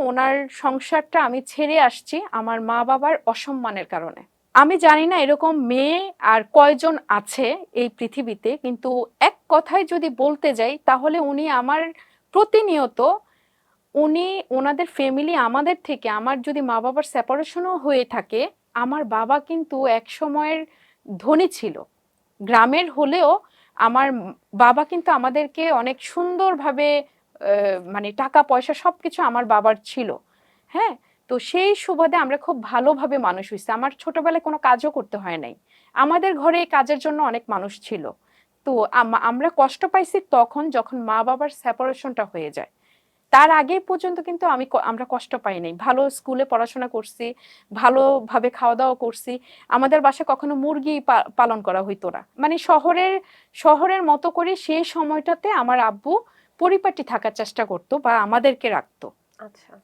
ওনার সংসারটা আমি ছেড়ে আসছি আমার মা বাবার অসম্মানের কারণে। আমি জানি না এরকম মেয়ে আর কয়জন আছে এই পৃথিবীতে, কিন্তু এক কথায় যদি বলতে যাই তাহলে উনি আমার প্রতিনিয়ত, উনি ওনাদের ফ্যামিলি আমাদের থেকে, আমার যদি মা বাবার সেপারেশনও হয়ে থাকে, আমার বাবা কিন্তু এক সময়ের ধনী ছিল, গ্রামের হলেও আমার বাবা কিন্তু আমাদেরকে অনেক সুন্দরভাবে মানে টাকা পয়সা সবকিছু আমার বাবার ছিল। হ্যাঁ, তো সেই সুবাদে আমরা খুব ভালোভাবে মানুষ হয়েছি, আমার ছোটবেলায় কোনো কাজও করতে হয় নাই, আমাদের ঘরে এই কাজের জন্য অনেক মানুষ ছিল। তো আমরা কষ্ট পাইছি তখন যখন মা বাবার সেপারেশনটা হয়ে যায়। তার আগে পর্যন্ত কিন্তু আমরা কষ্ট পাই নাই, ভালো স্কুলে পড়াশোনা করছি, ভালোভাবে খাওয়া দাওয়া করছি। আমাদের বাসায় কখনো মুরগি পালন করা হইতো না, মানে শহরের মতো করে সেই সময়টাতে আমার আব্বু পরিপাটি থাকার চেষ্টা করতো বা আমাদেরকে রাখতো। আচ্ছা।